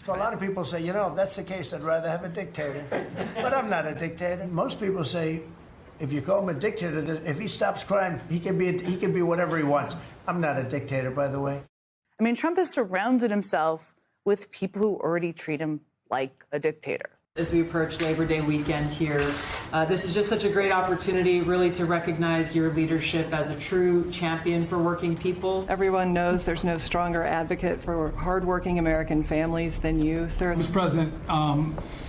So a lot of people say, you know, if that's the case, I'd rather have a dictator. But I'm not a dictator. Most people say, if you call him a dictator, that if he stops crime, he can be whatever he wants. I'm not a dictator, by the way. I mean, Trump has surrounded himself with people who already treat him like a dictator. As we approach Labor Day weekend here, this is just such a great opportunity really to recognize your leadership as a true champion for working people. Everyone knows there's no stronger advocate for hardworking American families than you, sir. Mr. President,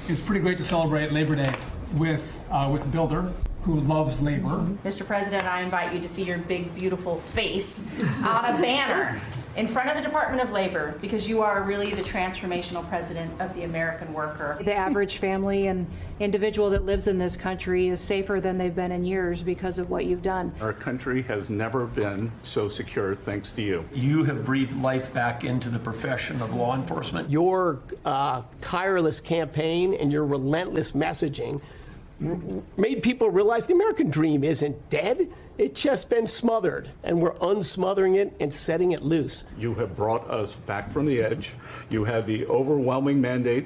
it's pretty great to celebrate Labor Day with a builder who loves labor. Mr. President, I invite you to see your big, beautiful face on a banner in front of the Department of Labor, because you are really the transformational president of the American worker. The average family and individual that lives in this country is safer than they've been in years because of what you've done. Our country has never been so secure thanks to you. You have breathed life back into the profession of law enforcement. Your tireless campaign and your relentless messaging made people realize the American dream isn't dead. It's just been smothered, and we're unsmothering it and setting it loose. You have brought us back from the edge. You have the overwhelming mandate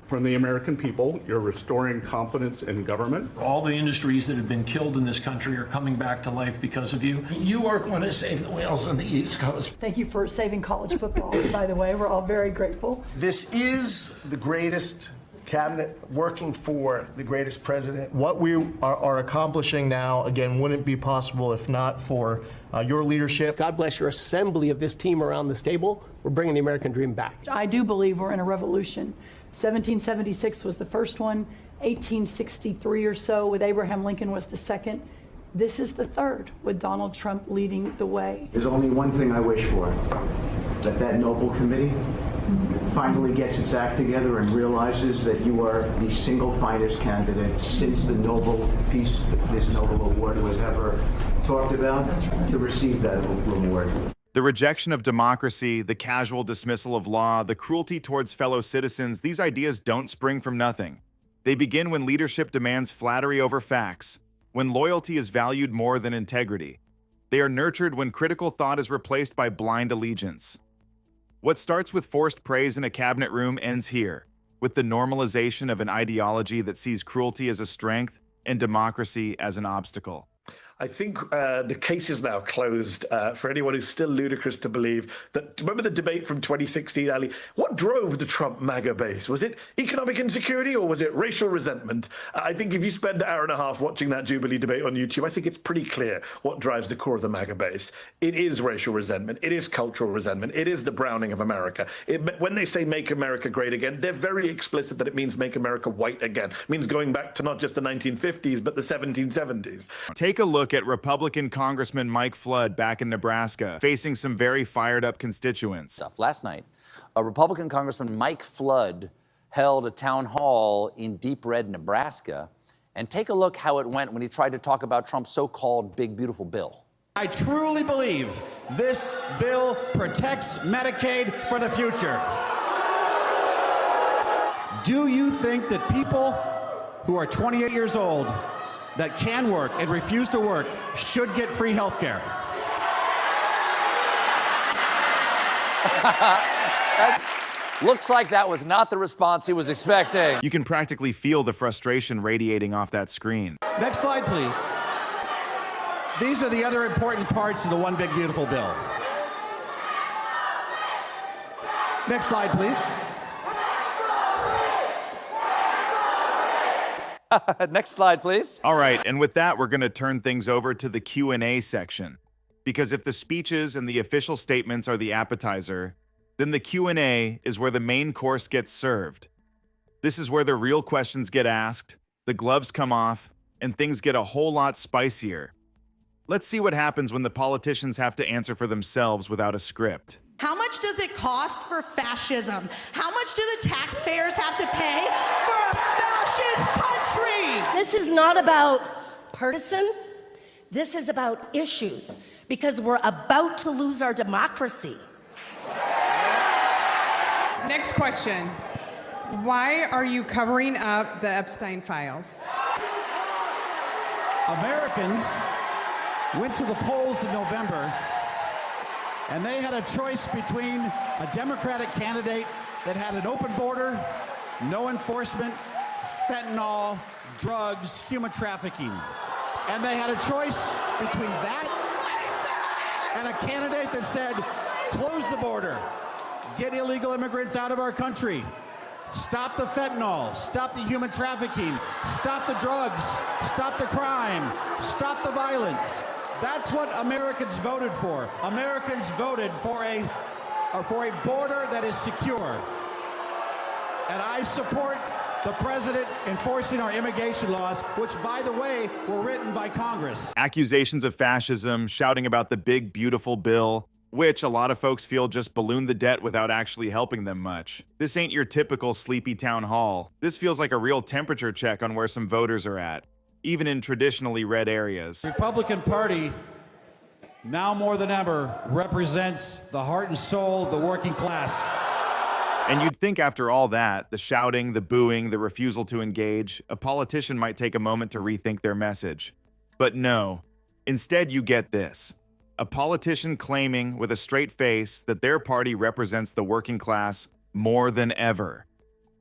from the American people. You're restoring confidence in government. All the industries that have been killed in this country are coming back to life because of you. You are going to save the whales on the East Coast. Thank you for saving college football, by the way. We're all very grateful. This is the greatest cabinet working for the greatest president. What we are accomplishing now, again, wouldn't be possible if not for your leadership. God bless your assembly of this team around this table. We're bringing the American dream back. I do believe we're in a revolution. 1776 was the first one. 1863 or so with Abraham Lincoln was the second. This is the third, with Donald Trump leading the way. There's only one thing I wish for, that noble committee finally gets its act together and realizes that you are the single finest candidate since the Nobel Peace, this Nobel Award was ever talked about, to receive that award. The rejection of democracy, the casual dismissal of law, the cruelty towards fellow citizens, these ideas don't spring from nothing. They begin when leadership demands flattery over facts, when loyalty is valued more than integrity. They are nurtured when critical thought is replaced by blind allegiance. What starts with forced praise in a cabinet room ends here, with the normalization of an ideology that sees cruelty as a strength and democracy as an obstacle. I think the case is now closed for anyone who's still ludicrous to believe that. Remember the debate from 2016, Ali? What drove the Trump MAGA base? Was it economic insecurity or was it racial resentment? I think if you spend an hour and a half watching that Jubilee debate on YouTube, I think it's pretty clear what drives the core of the MAGA base. It is racial resentment. It is cultural resentment. It is the browning of America. When they say make America great again, they're very explicit that it means make America white again. It means going back to not just the 1950s, but the 1770s. Take a look at Republican Congressman Mike Flood back in Nebraska, facing some very fired-up constituents. Last night, a Republican Congressman Mike Flood held a town hall in Deep Red, Nebraska, and take a look how it went when he tried to talk about Trump's so-called big, beautiful bill. I truly believe this bill protects Medicaid for the future. Do you think that people who are 28 years old that can work and refuse to work should get free health care? Looks like that was not the response he was expecting. You can practically feel the frustration radiating off that screen. Next slide, please. These are the other important parts of the One Big Beautiful Bill. Next slide, please. Next slide, please. All right, and with that, we're going to turn things over to the Q&A section. Because if the speeches and the official statements are the appetizer, then the Q&A is where the main course gets served. This is where the real questions get asked, the gloves come off, and things get a whole lot spicier. Let's see what happens when the politicians have to answer for themselves without a script. How much does it cost for fascism? How much do the taxpayers have to pay for a fascist country? This is not about partisan. This is about issues, because we're about to lose our democracy. Next question. Why are you covering up the Epstein files? Americans went to the polls in November And they had a choice between a Democratic candidate that had an open border, no enforcement, fentanyl, drugs, human trafficking. And they had a choice between that and a candidate that said, close the border, get illegal immigrants out of our country, stop the fentanyl, stop the human trafficking, stop the drugs, stop the crime, stop the violence. That's what Americans voted for. Americans voted for a border that is secure. And I support the president enforcing our immigration laws, which, by the way, were written by Congress. Accusations of fascism, shouting about the big, beautiful bill, which a lot of folks feel just ballooned the debt without actually helping them much. This ain't your typical sleepy town hall. This feels like a real temperature check on where some voters are at, even in traditionally red areas. The Republican Party, now more than ever, represents the heart and soul of the working class. And you'd think after all that, the shouting, the booing, the refusal to engage, a politician might take a moment to rethink their message. But no. Instead, you get this. A politician claiming with a straight face that their party represents the working class more than ever.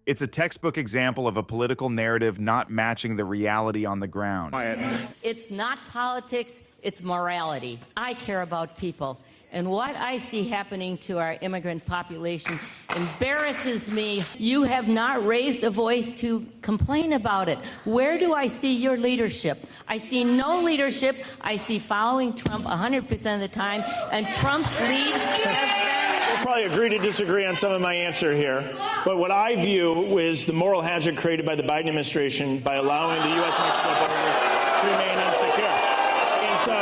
It's a textbook example of a political narrative not matching the reality on the ground. It's not politics, it's morality. I care about people. And what I see happening to our immigrant population embarrasses me. You have not raised a voice to complain about it. Where do I see your leadership? I see no leadership. I see following Trump 100% of the time, and Trump's lead has been... We'll probably agree to disagree on some of my answer here, but what I view is the moral hazard created by the Biden administration by allowing the U.S.-Mexico border to remain insecure. And so...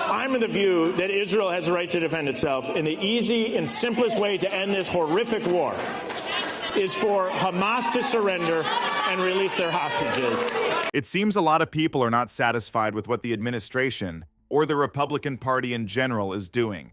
I'm of the view that Israel has the right to defend itself, and the easy and simplest way to end this horrific war is for Hamas to surrender and release their hostages. It seems a lot of people are not satisfied with what the administration, or the Republican Party in general, is doing.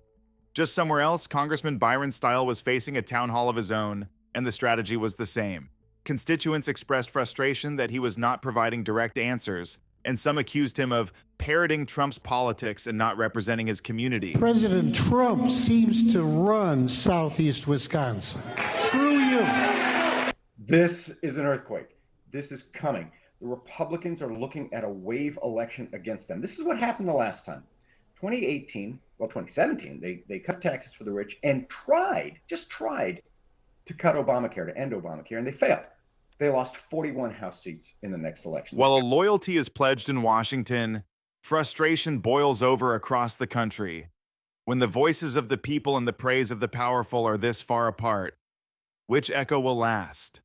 Just somewhere else, Congressman Byron Style was facing a town hall of his own, and the strategy was the same. Constituents expressed frustration that he was not providing direct answers, and some accused him of parroting Trump's politics and not representing his community. President Trump seems to run Southeast Wisconsin. Through you. This is an earthquake. This is coming. The Republicans are looking at a wave election against them. This is what happened the last time. 2017, they cut taxes for the rich and just tried to cut Obamacare, to end Obamacare, and they failed. They lost 41 House seats in the next election. While a loyalty is pledged in Washington, frustration boils over across the country. When the voices of the people and the praise of the powerful are this far apart, which echo will last?